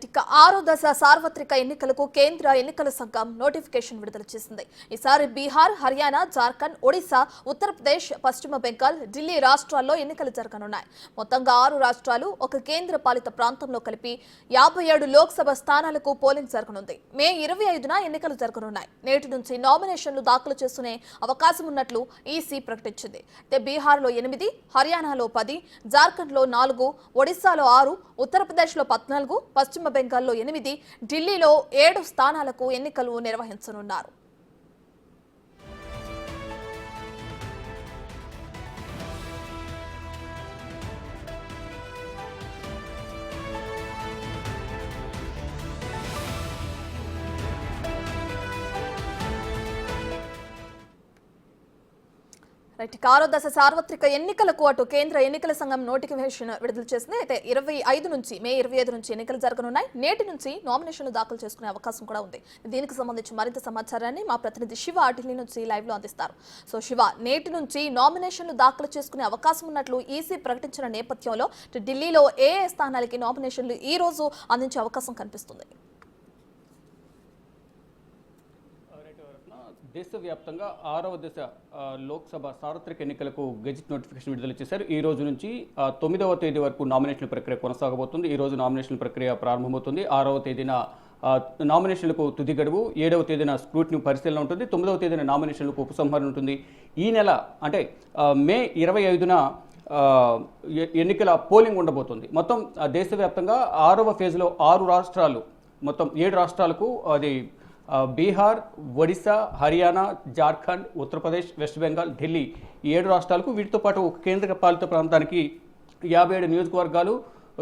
Right ఇక ఆరో దశ సార్వత్రిక ఎన్నికలకు కేంద్ర ఎన్నికల సంఘం నోటిఫికేషన్ విడుదల చేసింది. ఈసారి బీహార్, హర్యానా, జార్ఖండ్, ఒడిశా, ఉత్తరప్రదేశ్, పశ్చిమ బెంగాల్, ఢిల్లీ రాష్ట్రాల్లో ఎన్నికలు జరగనున్నాయి. మొత్తంగా 6 రాష్ట్రాలు, ఒక కేంద్ర పాలిత ప్రాంతంలో కలిపి 57 లోక్సభ స్థానాలకు పోలింగ్ జరగనుంది. మే 25న ఎన్నికలు జరగనున్నాయి. నేటి నుంచి నామినేషన్లు దాఖలు చేసుకునే అవకాశం ఉన్నట్లు ఈసీ ప్రకటించింది. బీహార్లో 8, హర్యానాలో 10, జార్ఖండ్లో 4, ఒడిశాలో 6, ఉత్తరప్రదేశ్లో 14, పశ్చిమ బెంగాల్లో 8, ఢిల్లీలో 7 స్థానాలకు ఎన్నికలు నిర్వహించనున్నారు. ఆరో దశ సార్వత్రిక ఎన్నికలకు అటు కేంద్ర ఎన్నికల సంఘం నోటిఫికేషన్ విడుదల చేసింది. అయితే మే 25 నుంచి ఎన్నికలు జరగనున్నాయి. నేటి నుంచి నామినేషన్లు దాఖలు చేసుకునే అవకాశం కూడా ఉంది. దీనికి సంబంధించి మరింత సమాచారాన్ని మా ప్రతినిధి శివ ఢిల్లీ నుంచి లైవ్ లో అందిస్తారు. సో శివ, నేటి నుంచి నామినేషన్లు దాఖలు చేసుకునే అవకాశం ఉన్నట్లు ఈసీ ప్రకటించిన నేపథ్యంలో ఢిల్లీలో ఏ స్థానాలకి నామినేషన్లు ఈ రోజు అందించే అవకాశం కనిపిస్తుంది? దేశవ్యాప్తంగా 6వ దశ లోక్సభ సార్వత్రిక ఎన్నికలకు గెజిట్ నోటిఫికేషన్ విడుదల చేశారు. ఈ రోజు నుంచి 9వ తేదీ వరకు నామినేషన్ల ప్రక్రియ కొనసాగబోతుంది. ఈ రోజు నామినేషన్ల ప్రక్రియ ప్రారంభమవుతుంది. 6వ తేదీన నామినేషన్లకు తుది గడువు, 7వ తేదీన స్క్రూటినీ పరిశీలన ఉంటుంది, 9వ తేదీన నామినేషన్లకు ఉపసంహరణ ఉంటుంది. ఈ నెల అంటే మే 25న ఎన్నికల పోలింగ్ ఉండబోతుంది. మొత్తం దేశవ్యాప్తంగా 6వ ఫేజ్లో 6 రాష్ట్రాలు, మొత్తం 7 రాష్ట్రాలకు అది బీహార్, ఒడిశా, హర్యానా, జార్ఖండ్, ఉత్తరప్రదేశ్, వెస్ట్ బెంగాల్, ఢిల్లీ ఈ 7 రాష్ట్రాలకు, వీటితో పాటు ఒక కేంద్ర పాలిత ప్రాంతానికి 57 నియోజకవర్గాలు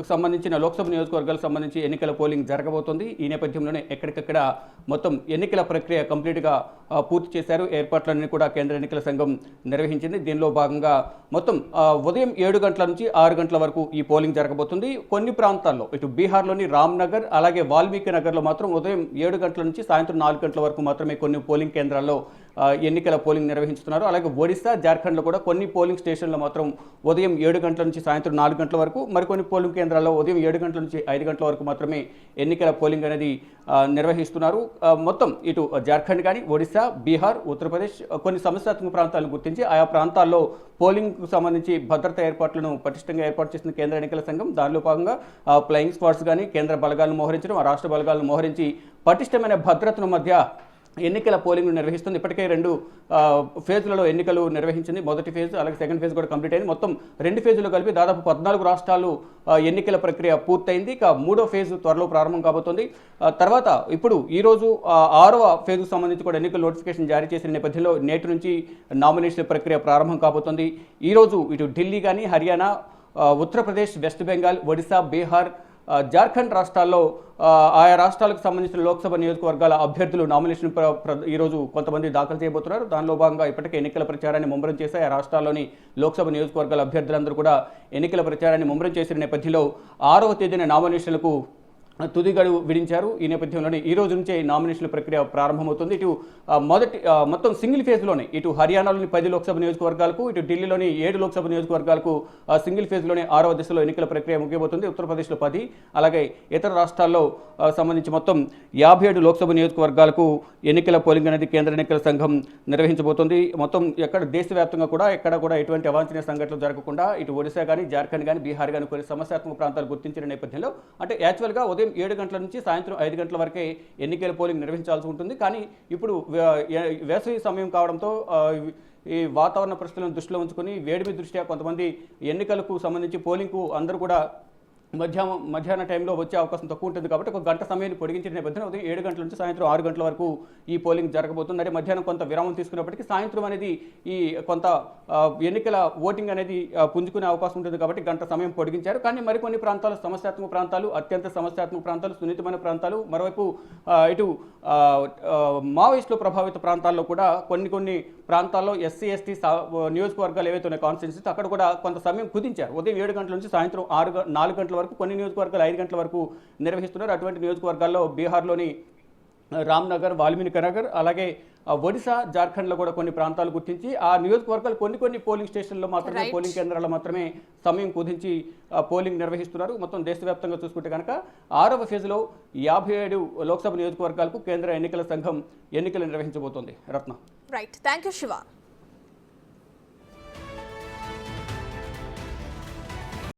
సంబంధించిన లోక్సభ నియోజకవర్గాలకు సంబంధించి ఎన్నికల పోలింగ్ జరగబోతోంది. ఈ నేపథ్యంలోనే ఎక్కడికక్కడ మొత్తం ఎన్నికల ప్రక్రియ కంప్లీట్గా పూర్తి చేశారు. ఏర్పాట్లన్నీ కూడా కేంద్ర ఎన్నికల సంఘం నిర్వహించింది. దీనిలో భాగంగా మొత్తం ఉదయం 7 గంటల నుంచి 6 గంటల వరకు ఈ పోలింగ్ జరగబోతుంది. కొన్ని ప్రాంతాల్లో ఇటు బీహార్లోని రామ్నగర్, అలాగే వాల్మీకి నగర్లో మాత్రం ఉదయం 7 గంటల నుంచి సాయంత్రం 4 గంటల వరకు మాత్రమే కొన్ని పోలింగ్ కేంద్రాల్లో ఎన్నికల పోలింగ్ నిర్వహిస్తున్నారు. అలాగే ఒడిశా, జార్ఖండ్లో కూడా కొన్ని పోలింగ్ స్టేషన్లో మాత్రం ఉదయం 7 గంటల నుంచి సాయంత్రం 4 గంటల వరకు, మరికొన్ని పోలింగ్ కేంద్రాల్లో ఉదయం 7 గంటల నుంచి 5 గంటల వరకు మాత్రమే ఎన్నికల పోలింగ్ అనేది నిర్వహిస్తున్నారు. మొత్తం ఇటు జార్ఖండ్ కానీ, ఒడిశా, బీహార్, ఉత్తరప్రదేశ్ కొన్ని సమస్యాత్మక ప్రాంతాలను గుర్తించి ఆయా ప్రాంతాల్లో పోలింగ్కు సంబంధించి భద్రతా ఏర్పాట్లను పటిష్టంగా ఏర్పాటు చేసిన కేంద్ర ఎన్నికల సంఘం. దానిలో భాగంగా ఫ్లయింగ్ స్క్వాడ్స్ కానీ కేంద్ర బలగాలను మోహరించడం, ఆ రాష్ట్ర బలగాలను మోహరించి పటిష్టమైన భద్రతను మధ్య ఎన్నికల పోలింగ్ నిర్వహిస్తుంది. ఇప్పటికే 2 ఫేజ్లలో ఎన్నికలు నిర్వహించింది. మొదటి ఫేజ్ అలాగే సెకండ్ ఫేజ్ కూడా కంప్లీట్ అయింది. మొత్తం 2 ఫేజులు కలిపి దాదాపు 14 రాష్ట్రాలు ఎన్నికల ప్రక్రియ పూర్తయింది. ఇక 3వ ఫేజ్ త్వరలో ప్రారంభం కాబోతోంది. తర్వాత ఇప్పుడు ఈరోజు 6వ ఫేజ్కు సంబంధించి కూడా ఎన్నికల నోటిఫికేషన్ జారీ చేసిన నేపథ్యంలో నేటి నుంచి నామినేషన్ ప్రక్రియ ప్రారంభం కాబోతోంది. ఈరోజు ఇటు ఢిల్లీ కానీ, హర్యానా, ఉత్తరప్రదేశ్, వెస్ట్ బెంగాల్, ఒడిశా, బీహార్, జార్ఖండ్ రాష్ట్రాల్లో ఆయా రాష్ట్రాలకు సంబంధించిన లోక్సభ నియోజకవర్గాల అభ్యర్థులు నామినేషన్ ఈరోజు కొంతమంది దాఖలు చేయబోతున్నారు. దానిలో భాగంగా ఇప్పటికే ఎన్నికల ప్రచారాన్ని ముమ్మరం చేసి ఆ రాష్ట్రాల్లోని లోక్సభ నియోజకవర్గాల అభ్యర్థులందరూ కూడా ఎన్నికల ప్రచారాన్ని ముమ్మరం చేసిన నేపథ్యంలో 6వ తేదీన నామినేషన్లకు తుది గడువు విధించారు. ఈ నేపథ్యంలోనే ఈ రోజు నుంచే నామినేషన్ల ప్రక్రియ ప్రారంభమవుతుంది. ఇటు మొత్తం సింగిల్ ఫేజ్లోనే ఇటు హర్యానాలోని 10 లోక్సభ నియోజకవర్గాలకు, ఇటు ఢిల్లీలోని 7 లోక్సభ నియోజకవర్గాలకు సింగిల్ ఫేజ్లోనే 6వ దశలో ఎన్నికల ప్రక్రియ ముగియబోతుంది. ఉత్తరప్రదేశ్లో 10, అలాగే ఇతర రాష్ట్రాల్లో సంబంధించి మొత్తం 57 లోక్సభ నియోజకవర్గాలకు ఎన్నికల పోలింగ్ అనేది కేంద్ర ఎన్నికల సంఘం నిర్వహించబోతోంది. మొత్తం దేశవ్యాప్తంగా కూడా ఎక్కడ కూడా ఎటువంటి అవాంఛనీయ సంఘటనలు జరగకుండా ఇటు ఒడిశా కానీ, జార్ఖండ్ కానీ, బీహార్ కానీ కొన్ని సమస్యాత్మక ప్రాంతాలు గుర్తించిన నేపథ్యంలో అంటే యాక్చువల్గా ఉదయం 7 గంటల నుంచి సాయంత్రం 5 గంటల వరకే ఎన్నికల పోలింగ్ నిర్వహించాల్సి ఉంటుంది. కానీ ఇప్పుడు వేసవి సమయం కావడంతో ఈ వాతావరణ పరిస్థితులను దృష్టిలో ఉంచుకొని వేడిమి దృష్ట్యా కొంతమంది ఎన్నికలకు సంబంధించి పోలింగ్కు అందరూ కూడా మధ్యాహ్న టైంలో వచ్చే అవకాశం తక్కువ ఉంటుంది. కాబట్టి ఒక గంట సమయాన్ని పొడిగించిన నేపథ్యంలో ఉదయం 7 గంటల నుంచి సాయంత్రం 6 గంటల వరకు ఈ పోలింగ్ జరగబోతుంది. అంటే మధ్యాహ్నం కొంత విరామం తీసుకున్నప్పటికీ సాయంత్రం అనేది ఈ కొంత ఎన్నికల ఓటింగ్ అనేది పుంజుకునే అవకాశం ఉంటుంది. కాబట్టి గంట సమయం పొడిగించారు. కానీ మరికొన్ని ప్రాంతాలు సమస్యాత్మక ప్రాంతాలు, అత్యంత సమస్యాత్మక ప్రాంతాలు, సున్నితమైన ప్రాంతాలు, మరోవైపు ఇటు మావోయిస్టుల ప్రభావిత ప్రాంతాల్లో కూడా కొన్ని ప్రాంతాల్లో ఎస్సీ ఎస్టీ నియోజకవర్గాలు ఏవైతే ఉన్నాయి కాన్స్టిట్యున్సీస్, అక్కడ కూడా కొంత సమయం కుదించారు. ఉదయం 7 గంటల నుంచి సాయంత్రం 4 గంటల వరకు, కొన్ని నియోజకవర్గాలు 5 గంటల వరకు నిర్వహిస్తున్నారు. అటువంటి నియోజకవర్గాల్లో బీహార్లోని రామ్నగర్, వాల్మీకి నగర్, అలాగే ఒడిశా, జార్ఖండ్లో కూడా కొన్ని ప్రాంతాలు గుర్తించి ఆ నియోజకవర్గాలు కొన్ని పోలింగ్ స్టేషన్లో మాత్రమే, పోలింగ్ కేంద్రాల్లో మాత్రమే సమయం కుదించి పోలింగ్ నిర్వహిస్తున్నారు. మొత్తం దేశవ్యాప్తంగా చూసుకుంటే కనుక 6వ ఫేజ్లో 57 లోక్సభ నియోజకవర్గాలకు కేంద్ర ఎన్నికల సంఘం ఎన్నికలు నిర్వహించబోతోంది. Ratna. Right, thank you Shiva.